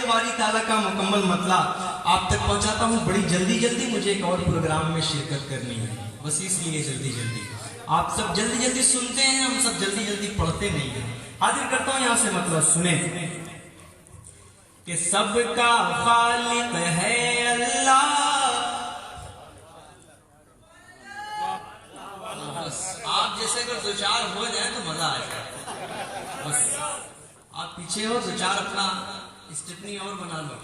बारी ताला का मुकम्मल मतला आप तक पहुंचाता हूं। बड़ी जल्दी जल्दी मुझे एक और प्रोग्राम में शिरकत करनी है, बस इसलिए जल्दी जल्दी। आप सब जल्दी जल्दी सुनते हैं, हम सब जल्दी जल्दी पढ़ते नहीं हैं। हाजिर करता हूं यहां से मतलब सुने कि सबका खालिक है अल्लाह। बस आप जैसे अगर दो चार हो जाए तो मजा आ जाए। बस आप पीछे हो दो चार अपना स्टेपनी और बना लो।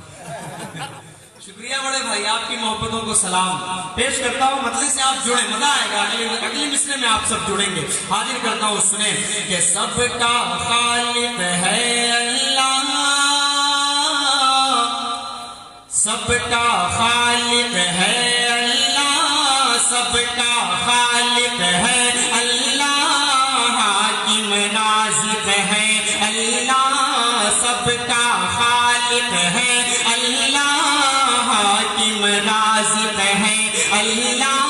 शुक्रिया बड़े भाई, आपकी मोहब्बतों को सलाम पेश करता हूँ। मतलब से आप जुड़े, मजा आएगा। अगले मिसरे में आप सब जुड़ेंगे। हाजिर करता हूँ सुने कि सबका खालिक है अल्लाह, सबका खालिक है अल्लाह, सबका खालिक है अल्लाह, हाकिम राज़िक़ है अल्लाह, सबका खालिक है अल्लाह, हाकिम राज़िक़ है अल्लाह,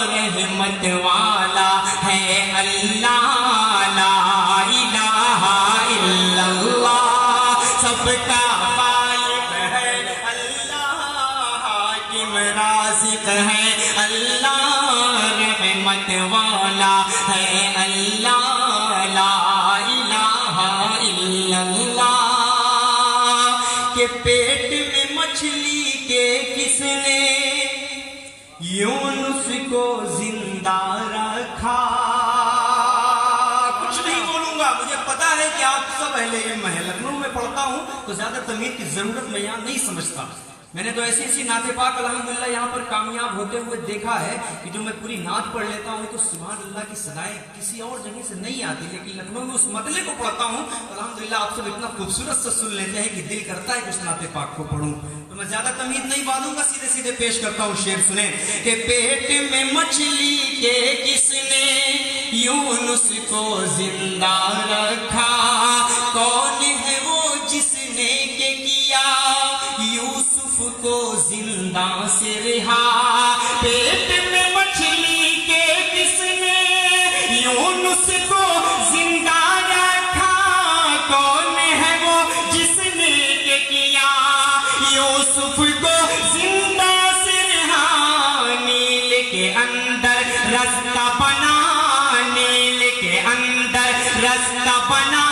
रहमत वाला है अल्लाह, ला इलाहा इल्लल्लाह। सबका खालिक है अल्लाह, हाकिम राज़िक़ है अल्लाह, रहमत वाला है अल्लाह, ला इलाहा इल्लल्लाह। के पेट में मछली के किसने यूनुस को जिंदा रखा। कुछ नहीं बोलूंगा, मुझे पता है कि आप सब अहले इल्म हैं। लखनऊ में पढ़ता हूं तो ज्यादा तमीर की जरूरत मैं यहाँ नहीं समझता। मैंने तो ऐसी ऐसी नाते पाक अल्हम्दुलिल्लाह यहाँ पर कामयाब होते हुए देखा है कि जो मैं पूरी नात पढ़ लेता हूँ तो सुभान अल्लाह की सदाएं किसी और जगह से नहीं आती, लेकिन लखनऊ में उस मतले को पढ़ता हूँ तो अल्हम्दुलिल्लाह आप सब इतना खूबसूरत से सुन लेते हैं कि दिल करता है कि उस नाते पाक को पढ़ूं। तो मैं ज्यादा तमीज नहीं बांधूंगा, सीधे सीधे पेश करता हूँ शेर सुने कि पेट में मछली के किसने यूनुस को जिंदा रखा, कौन है वो जिसने के किया यूसुफ को जिंदा से रिहा। पेट में मछली के किसने यूनुस को जिंदा रखा, कौन है वो जिसने के किया यूसुफ को जिंदा से रिहा। नील के अंदर रास्ता बना, नील के अंदर रास्ता बना,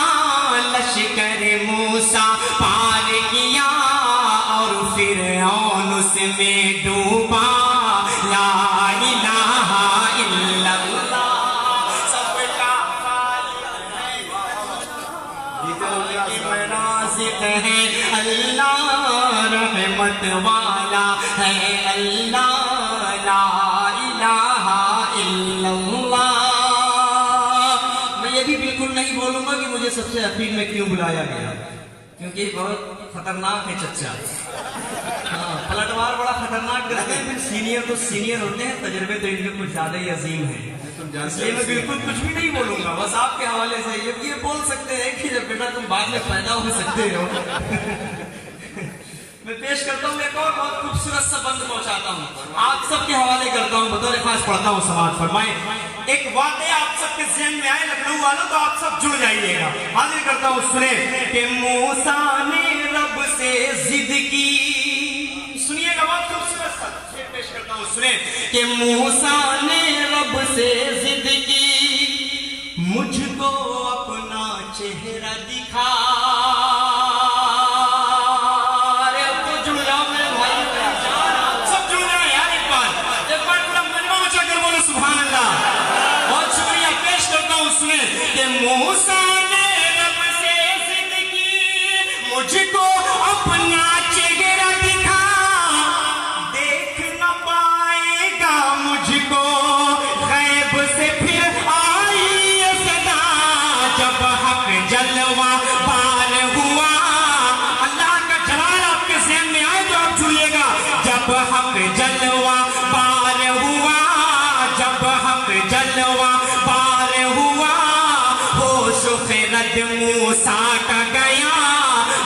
लश्कर मूसा पार किया और फिरऔन उसमें डूबा, ला इलाहा इल्लल्लाह। सबका खालिक है अल्लाह, रहमत वाला है अल्लाह, ला इलाहा इल्लल्लाह। मैं ये भी बिल्कुल नहीं बोलूंगा कि मुझे सबसे अखीर में क्यों बुलाया गया, क्योंकि बहुत खतरनाक है चच्चा। हाँ, पलटवार बड़ा खतरनाक करते हैं, फिर सीनियर तो सीनियर होते हैं, तजर्बे तो इनके कुछ ज्यादा ही अजीम है। इसलिए मैं बिल्कुल कुछ भी नहीं बोलूंगा, बस आपके हवाले से ये बोल सकते हैं कि जब बेटा तुम बाद में पैदा हो सकते हो। मैं पेश करता हूँ एक और बहुत खूबसूरत सा बंद पहुंचाता हूँ, आप सबके हवाले करता हूँ, बतौर खास पढ़ता हूँ। समाज फरमाए एक वाक़या आप सबके ज़हन में आए लखनऊ वालों तो आप सब जुड़ जाइएगा। हाजिर करता हूँ सुने कि मूसा ने रब से जिद की। सुनिएगा, बहुत खूबसूरत सा शेर पेश करता हूँ सुने कि मूसा ने रब से जिद की, मुझको अपना चेहरा दिखा। मूसा ने रब से जिद की, मुझको अपना चेहरा दिखा, देख न पाएगा मुझको गैब से फिर आई ये सदा। जब हक जलवा पार हुआ, अल्लाह का जलाल आपके ज़हन में आए तो आप जुड़िएगा। जब हक जलवा पार हुआ, जब हक जलवा पार हुआ, खिरद मूसा का गया,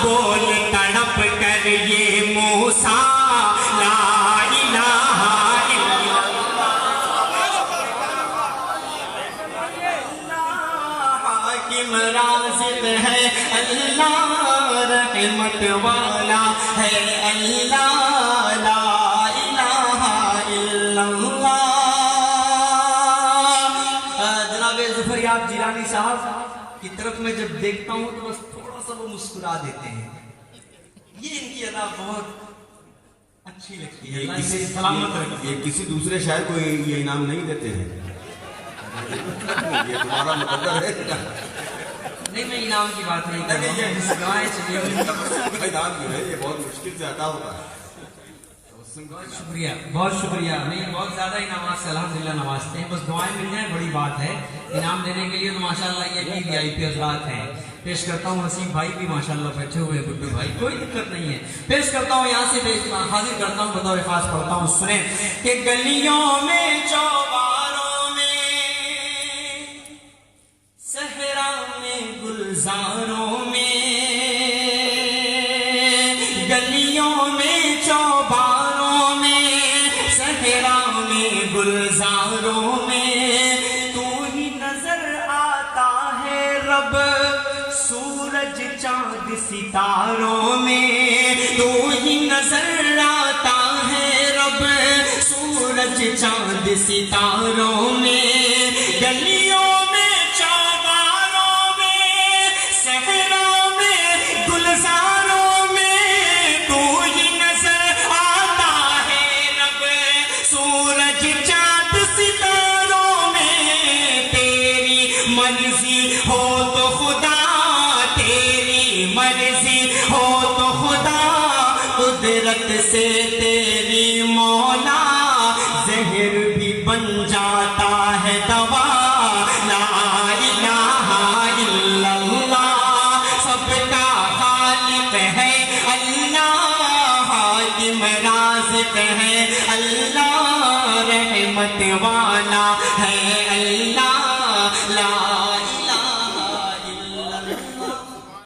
बोल तड़प कर ये मूसा, ला इलाहा इल्लल्लाह। हाकिम राज़िक़ है अल्लाह, रहमत رحمت والا ہے اللہ، لا الہ الا اللہ۔ جناب ظفریاب جیلانی صاحب کی طرف میں جب دیکھتا ہوں تو بس تھوڑا سا وہ مسکرا دیتے ہیں، یہ ان کی ادا بہت اچھی لگتی ہے، اللہ اسے سلامت رکھتی ہے۔ کسی دوسرے شاعر کو یہ انعام نہیں دیتے ہیں، یہ تمہارا مقدر ہے۔ نہیں میں انعام کی بات نہیں کر رہا ہوں، انعام جو ہے یہ بہت مشکل سے عطا ہوتا ہے۔ بہت شکریہ، بہت شکریہ۔ نہیں بہت زیادہ انعامات سے الحمدللہ نوازتے ہیں، بس دعائیں مل جائیں بڑی بات ہے۔ انعام دینے کے لیے تو ماشاءاللہ یہ VIP حضرات ہیں۔ پیش کرتا ہوں حسین بھائی بھی ماشاءاللہ بیٹھے ہوئے ہیں، گڈو بھائی، کوئی دقت نہیں ہے۔ پیش کرتا ہوں یہاں سے حاضر کرتا ہوں، بطور خاص پڑھتا ہوں، سنیں کہ گلیوں میں چوباروں میں صحرا میں گلزاروں میں، گلیوں میں چوباروں میں صحرا میں گلزاروں میں تو ہی نظر آتا ہے رب، سورج چاند ستاروں میں تو ہی نظر آتا ہے رب، سورج چاند ستاروں میں، گلیوں میں چوباروں میں صحرا میں گلزاروں میں تو ہی نظر آتا ہے رب، سورج چاند ستاروں میں، تیری مرضی ہو تو خدا، تیری مرضی ہو تو خدا، قدرت سے تیری مولا، زہر بھی بن جاتا ہے دوا، لا الہ الا اللہ، سب کا خالق ہے اللہ، حاکم رازق ہے اللہ، رحمت والا ہے اللہ،